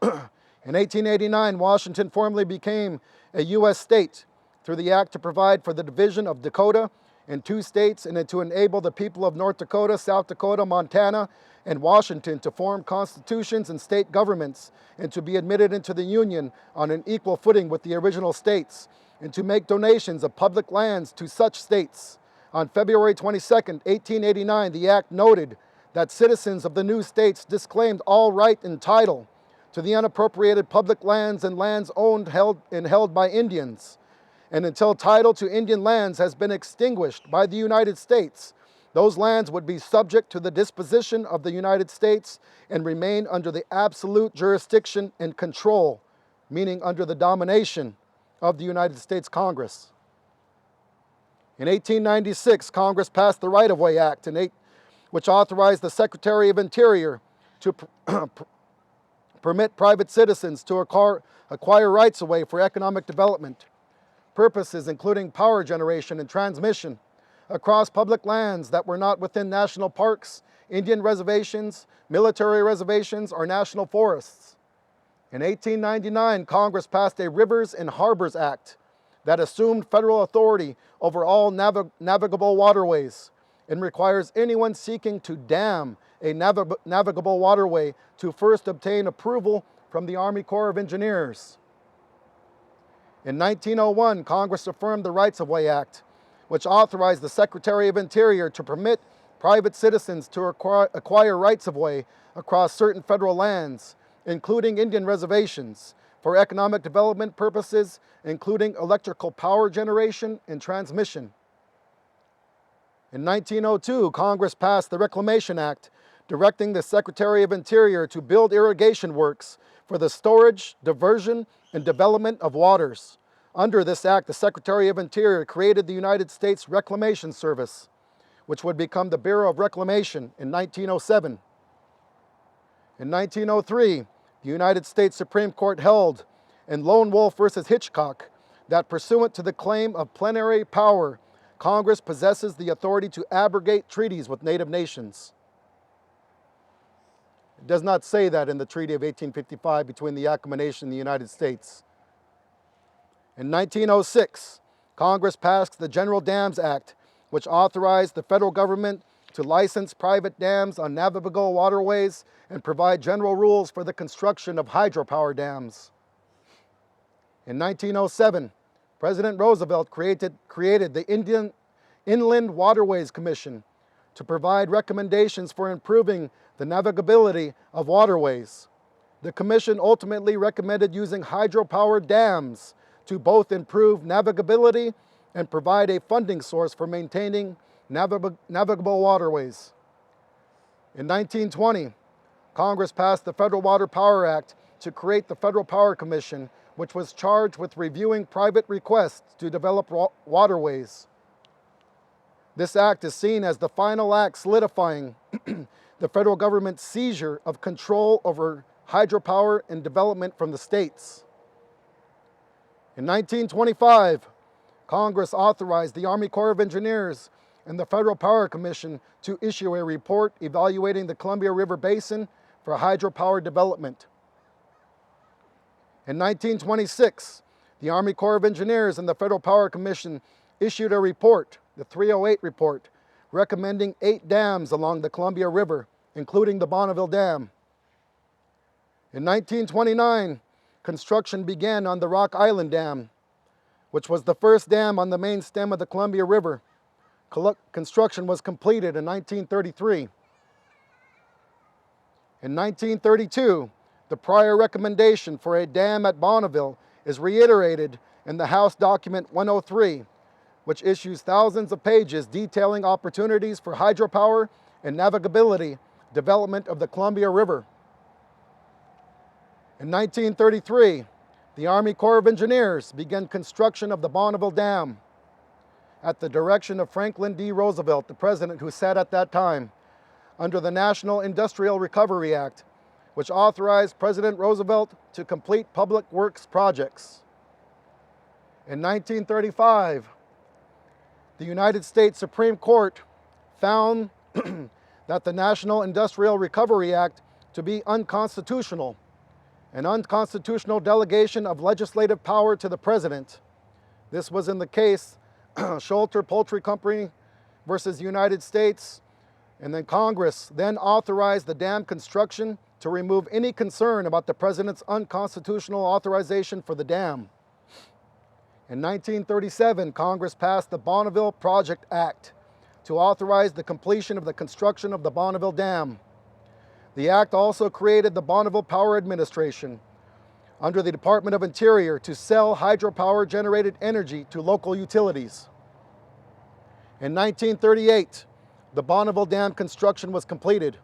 In 1889, Washington formally became a U.S. state through the act to provide for the division of Dakota in 2 states and to enable the people of North Dakota, South Dakota, Montana, and Washington to form constitutions and state governments and to be admitted into the Union on an equal footing with the original states and to make donations of public lands to such states. On February 22, 1889, the act noted that citizens of the new states disclaimed all right and title to the unappropriated public lands and lands owned, held by Indians. And until title to Indian lands has been extinguished by the United States, those lands would be subject to the disposition of the United States and remain under the absolute jurisdiction and control, meaning under the domination of the United States Congress. In 1896, Congress passed the Right-of-Way Act, which authorized the Secretary of Interior to permit private citizens to acquire rights-of-way for economic development purposes, including power generation and transmission, across public lands that were not within national parks, Indian reservations, military reservations, or national forests. In 1899, Congress passed a Rivers and Harbors Act that assumed federal authority over all navigable waterways and requires anyone seeking to dam a navigable waterway to first obtain approval from the Army Corps of Engineers. In 1901, Congress affirmed the Rights-of-Way Act, which authorized the Secretary of Interior to permit private citizens to acquire rights-of-way across certain federal lands, including Indian reservations, for economic development purposes, including electrical power generation and transmission. In 1902, Congress passed the Reclamation Act, directing the Secretary of Interior to build irrigation works for the storage, diversion, and development of waters. Under this act, the Secretary of Interior created the United States Reclamation Service, which would become the Bureau of Reclamation in 1907. In 1903, the United States Supreme Court held in Lone Wolf versus Hitchcock that pursuant to the claim of plenary power, Congress possesses the authority to abrogate treaties with native nations. It does not say that in the Treaty of 1855 between the Yakama Nation and the United States. In 1906, Congress passed the General Dams Act, which authorized the federal government to license private dams on navigable waterways and provide general rules for the construction of hydropower dams. In 1907, President Roosevelt created the Indian Inland Waterways Commission to provide recommendations for improving the navigability of waterways. The commission ultimately recommended using hydropower dams to both improve navigability and provide a funding source for maintaining navigable waterways. In 1920, Congress passed the Federal Water Power Act to create the Federal Power Commission, which was charged with reviewing private requests to develop waterways. This act is seen as the final act solidifying the federal government's seizure of control over hydropower and development from the states. In 1925, Congress authorized the Army Corps of Engineers and the Federal Power Commission to issue a report evaluating the Columbia River Basin for hydropower development. In 1926, the Army Corps of Engineers and the Federal Power Commission issued a report, the 308 report, recommending 8 dams along the Columbia River, including the Bonneville Dam. In 1929, construction began on the Rock Island Dam, which was the first dam on the main stem of the Columbia River. Construction was completed in 1933. In 1932, the prior recommendation for a dam at Bonneville is reiterated in the House Document 103, which issues thousands of pages detailing opportunities for hydropower and navigability development of the Columbia River. In 1933, the Army Corps of Engineers began construction of the Bonneville Dam at the direction of Franklin D. Roosevelt, the president who sat at that time, under the National Industrial Recovery Act, which authorized President Roosevelt to complete public works projects. In 1935, the United States Supreme Court found that the National Industrial Recovery Act to be unconstitutional an unconstitutional delegation of legislative power to the president. This was in the case Scholter Poultry Company versus the United States. And then Congress then authorized the dam construction to remove any concern about the president's unconstitutional authorization for the dam. In 1937, Congress passed the Bonneville Project Act to authorize the completion of the construction of the Bonneville Dam. The act also created the Bonneville Power Administration under the Department of Interior to sell hydropower generated energy to local utilities. In 1938, the Bonneville Dam construction was completed.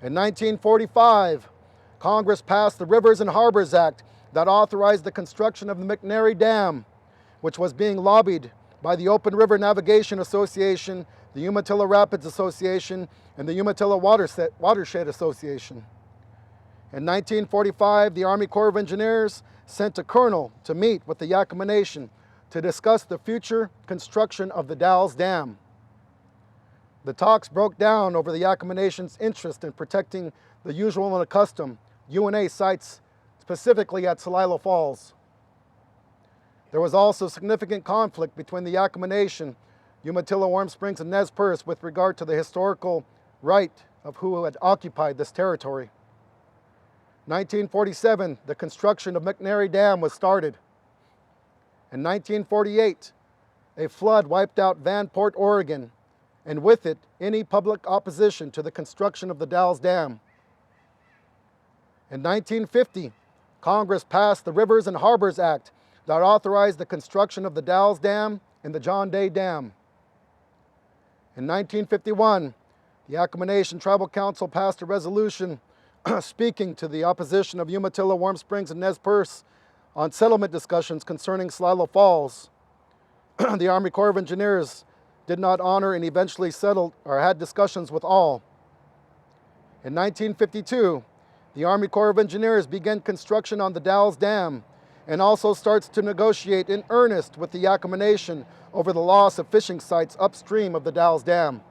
In 1945, Congress passed the Rivers and Harbors Act that authorized the construction of the McNary Dam, which was being lobbied by the Open River Navigation Association, the Umatilla Rapids Association, and the Umatilla Watershed Association. In 1945, the Army Corps of Engineers sent a colonel to meet with the Yakama Nation to discuss the future construction of the Dalles Dam. The talks broke down over the Yakama Nation's interest in protecting the usual and accustomed UNA sites, specifically at Celilo Falls. There was also significant conflict between the Yakama Nation, Umatilla, Warm Springs, and Nez Perce with regard to the historical right of who had occupied this territory. 1947, the construction of McNary Dam was started. In 1948, a flood wiped out Vanport, Oregon, and with it, any public opposition to the construction of the Dalles Dam. In 1950, Congress passed the Rivers and Harbors Act that authorized the construction of the Dalles Dam and the John Day Dam. In 1951, the Yakama Nation Tribal Council passed a resolution speaking to the opposition of Umatilla, Warm Springs, and Nez Perce on settlement discussions concerning Celilo Falls. The Army Corps of Engineers did not honor and eventually settled or had discussions with all. In 1952, the Army Corps of Engineers began construction on the Dalles Dam and also starts to negotiate in earnest with the Yakama Nation over the loss of fishing sites upstream of the Dalles Dam.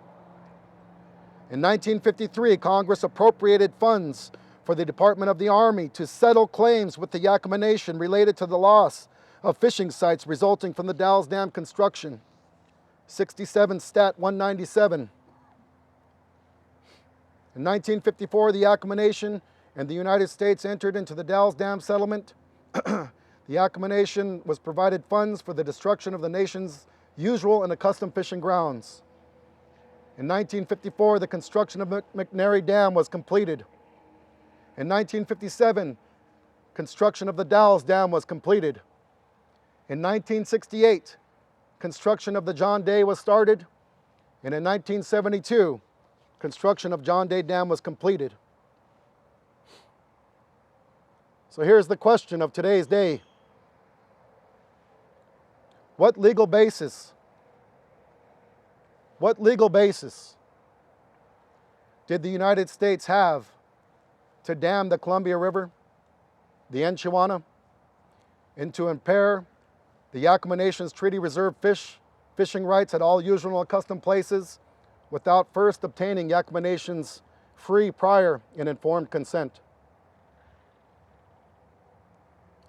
In 1953, Congress appropriated funds for the Department of the Army to settle claims with the Yakama Nation related to the loss of fishing sites resulting from the Dalles Dam construction. 67 Stat 197. In 1954, the Yakama Nation and the United States entered into the Dalles Dam settlement. The Yakama Nation was provided funds for the destruction of the nation's usual and accustomed fishing grounds. In 1954, the construction of McNary Dam was completed. In 1957, construction of the Dalles Dam was completed. In 1968, construction of the John Day was started. And in 1972, construction of John Day Dam was completed. So here's the question of today's day. What legal basis did the United States have to dam the Columbia River, the Enchiwana, and to impair the Yakama Nation's treaty reserve fishing rights at all usual and accustomed places without first obtaining Yakama Nation's free, prior, and informed consent?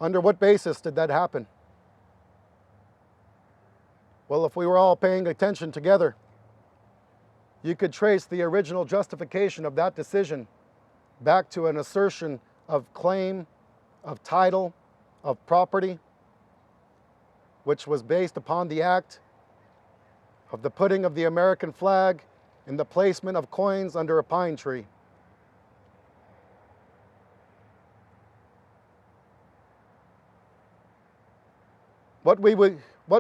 Under what basis did that happen? Well, if we were all paying attention together, you could trace the original justification of that decision back to an assertion of claim, of title, of property, which was based upon the act of the putting of the American flag and the placement of coins under a pine tree. What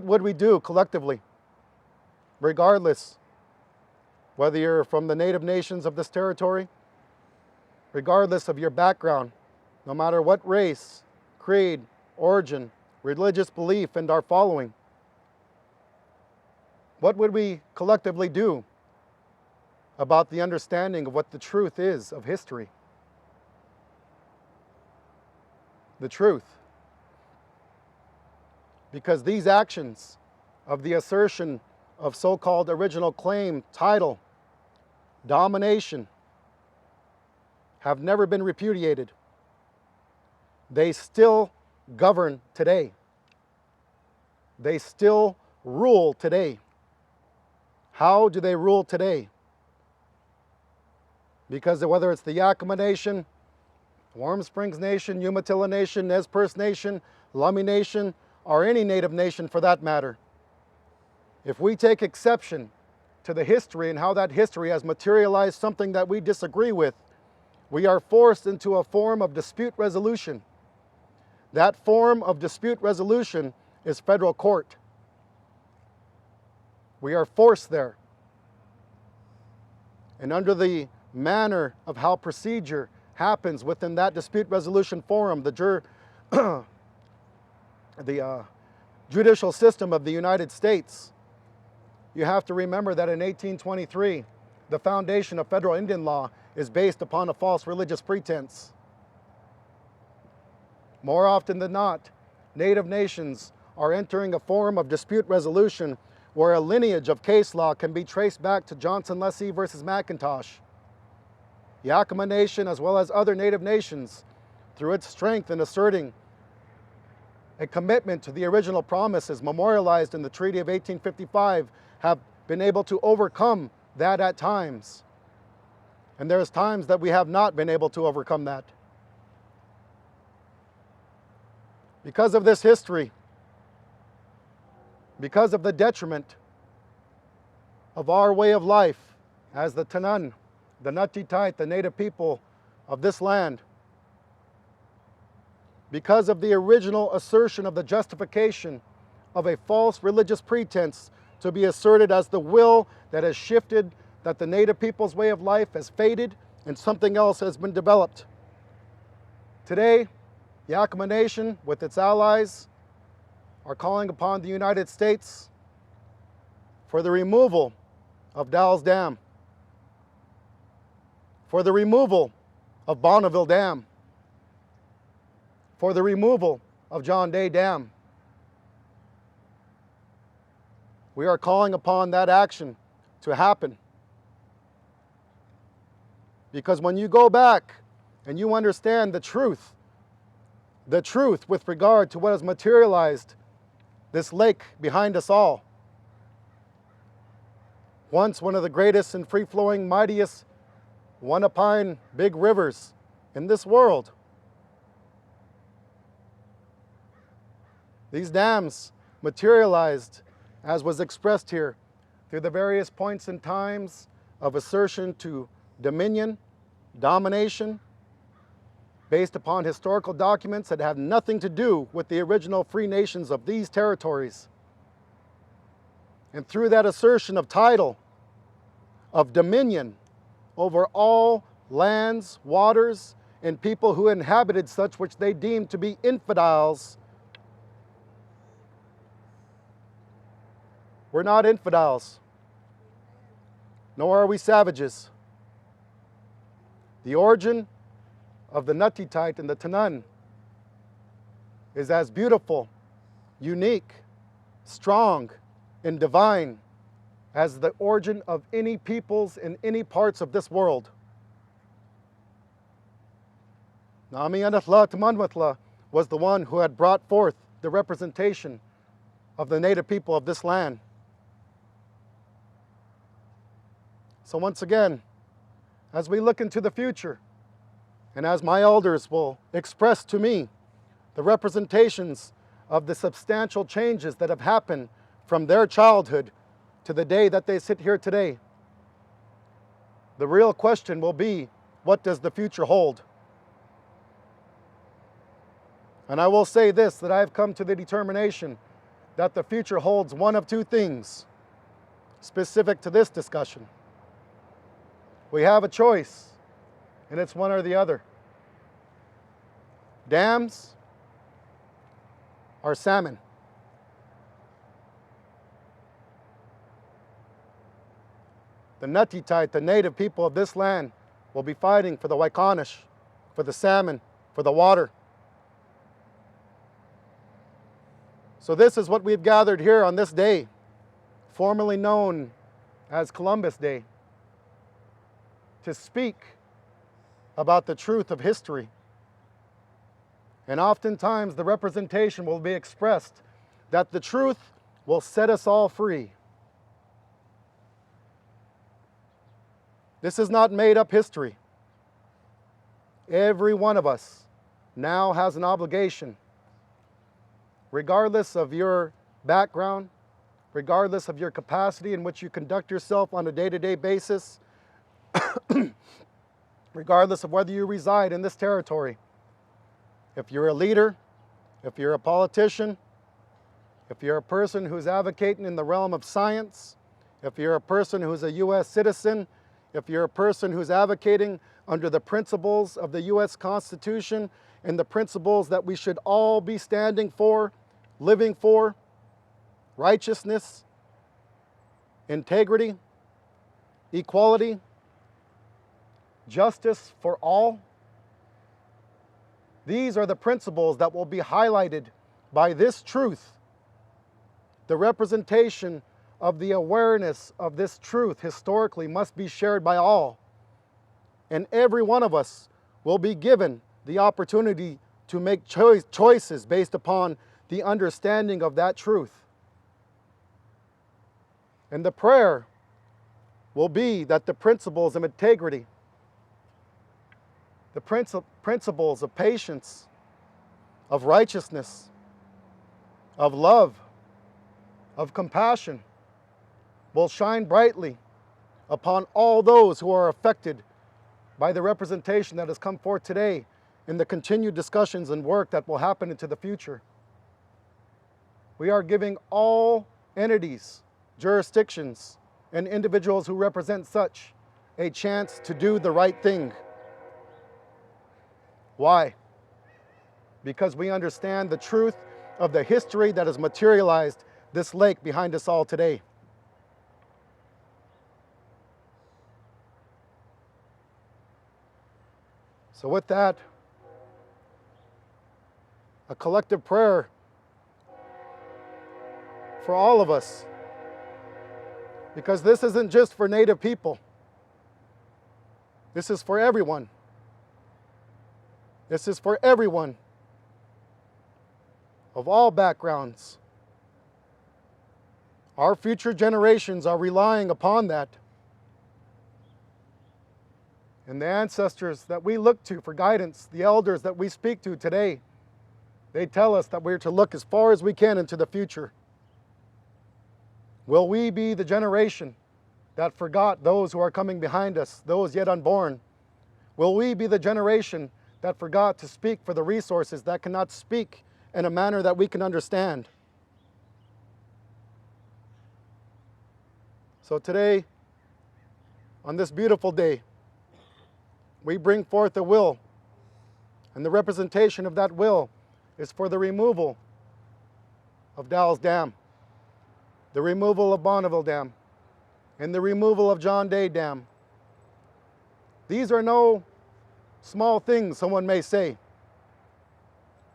would we do collectively, regardless whether you're from the native nations of this territory, regardless of your background, no matter what race, creed, origin, religious belief, and our following? What would we collectively do about the understanding of what the truth is of history? The truth. Because these actions of the assertion of so-called original claim, title, domination, have never been repudiated. they still govern today. They still rule today. How do they rule today? Because whether it's the Yakama Nation, Warm Springs Nation, Umatilla Nation, Nez Perce Nation, Lummi Nation, or any Native nation for that matter, if we take exception to the history and how that history has materialized something that we disagree with, we are forced into a form of dispute resolution. That form of dispute resolution is federal court. We are forced there. And under the manner of how procedure happens within that dispute resolution forum, the judicial system of the United States, you have to remember that in 1823, the foundation of federal Indian law is based upon a false religious pretense. More often than not, Native nations are entering a form of dispute resolution where a lineage of case law can be traced back to Johnson-Lessee versus McIntosh. Yakama Nation, as well as other Native nations, through its strength in asserting a commitment to the original promises memorialized in the Treaty of 1855, have been able to overcome that at times. And there's times that we have not been able to overcome that. Because of this history, because of the detriment of our way of life as the Tanun, the Natitait, the Native people of this land, because of the original assertion of the justification of a false religious pretense to be asserted as the will that has shifted, that the Native people's way of life has faded and something else has been developed. Today, Yakama Nation, with its allies, are calling upon the United States for the removal of Bonneville Dam, for the removal of Bonneville Dam, for the removal of JoDe Dam. We are calling upon that action to happen. Because when you go back and you understand the truth with regard to what has materialized this lake behind us all, once one of the greatest and free-flowing, mightiest, one-of-a-kind big rivers in this world. These dams materialized, as was expressed here, through the various points and times of assertion to dominion, domination, based upon historical documents that have nothing to do with the original free nations of these territories. And through that assertion of title, of dominion over all lands, waters, and people who inhabited such which they deemed to be infidels. We're not infidels, nor are we savages. The origin of the Natitait and the Tanun is as beautiful, unique, strong, and divine as the origin of any peoples in any parts of this world. Nami Anatla Tamanwatla was the one who had brought forth the representation of the Native people of this land. So once again, as we look into the future, and as my elders will express to me the representations of the substantial changes that have happened from their childhood to the day that they sit here today, the real question will be, what does the future hold? And I will say this, that I have come to the determination that the future holds one of two things specific to this discussion. We have a choice, and it's one or the other. Dams or salmon. The Natitait, the Native people of this land, will be fighting for the Waikanish, for the salmon, for the water. So this is what we've gathered here on this day, formerly known as Columbus Day, to speak about the truth of history, And oftentimes the representation will be expressed that the truth will set us all free. This is not made up history. Every one of us now has an obligation, regardless of your background, regardless of your capacity in which you conduct yourself on a day-to-day basis, regardless of whether you reside in this territory. If you're a leader, if you're a politician, if you're a person who's advocating in the realm of science, if you're a person who's a U.S. citizen, if you're a person who's advocating under the principles of the U.S. Constitution and the principles that we should all be standing for, living for, righteousness, integrity, equality, justice for all. These are the principles that will be highlighted by this truth. The representation of the awareness of this truth historically must be shared by all. And every one of us will be given the opportunity to make choices based upon the understanding of that truth. And the prayer will be that the principles of integrity, the principles of patience, of righteousness, of love, of compassion will shine brightly upon all those who are affected by the representation that has come forth today in the continued discussions and work that will happen into the future. We are giving all entities, jurisdictions, and individuals who represent such a chance to do the right thing. Why? Because we understand the truth of the history that has materialized this lake behind us all today. So with that, a collective prayer for all of us, because this isn't just for Native people. This is for everyone. This is for everyone of all backgrounds. Our future generations are relying upon that. And the ancestors that we look to for guidance, the elders that we speak to today, they tell us that we're to look as far as we can into the future. Will we be the generation that forgot those who are coming behind us, those yet unborn? Will we be the generation that forgot to speak for the resources that cannot speak in a manner that we can understand? So today, on this beautiful day, we bring forth a will, and the representation of that will is for the removal of Dalles Dam, the removal of Bonneville Dam, and the removal of JoDe Dam. These are no small things, someone may say,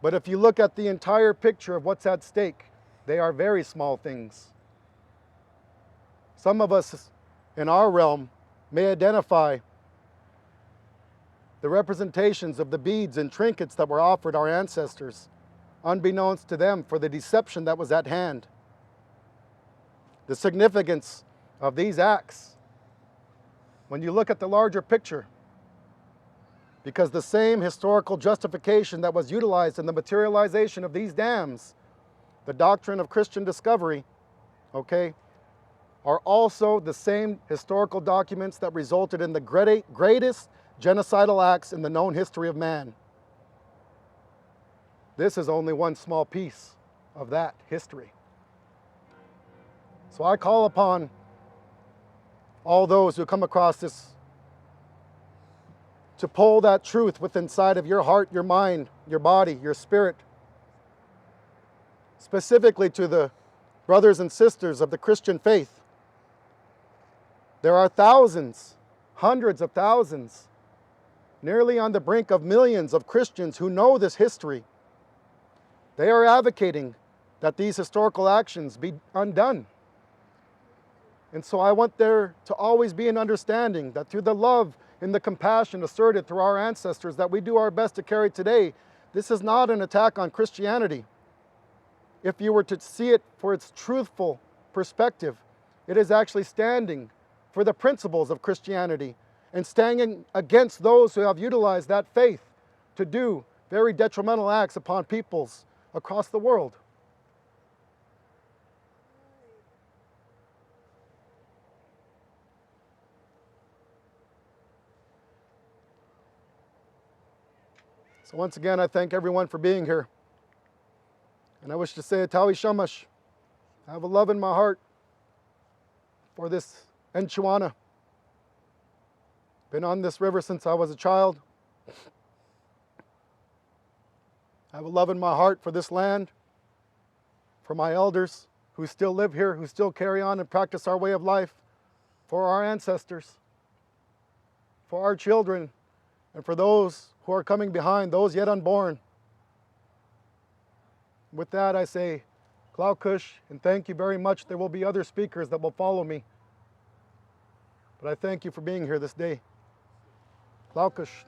but if you look at the entire picture of what's at stake, they are very small things. Some of us in our realm may identify the representations of the beads and trinkets that were offered our ancestors, unbeknownst to them, for the deception that was at hand. The significance of these acts, when you look at the larger picture, because the same historical justification that was utilized in the materialization of these dams, the doctrine of Christian discovery, okay, are also the same historical documents that resulted in the greatest genocidal acts in the known history of man. This is only one small piece of that history. So I call upon all those who come across this to pull that truth within inside of your heart, your mind, your body, your spirit, specifically to the brothers and sisters of the Christian faith. There are thousands, hundreds of thousands, nearly on the brink of millions of Christians who know this history. They are advocating that these historical actions be undone. And so I want there to always be an understanding that through the love and the compassion asserted through our ancestors that we do our best to carry today, This is not an attack on Christianity. If you were to see it for its truthful perspective, it is actually standing for the principles of Christianity and standing against those who have utilized that faith to do very detrimental acts upon peoples across the world. So once again, I thank everyone for being here. And I wish to say a Tawi Shamash. I have a love in my heart for this Enchuana. Been on this river since I was a child. I have a love in my heart for this land, for my elders who still live here, who still carry on and practice our way of life, for our ancestors, for our children, and for those who are coming behind, those yet unborn. With that, I say, Klaukush, and thank you very much. There will be other speakers that will follow me. But I thank you for being here this day. Klaukush.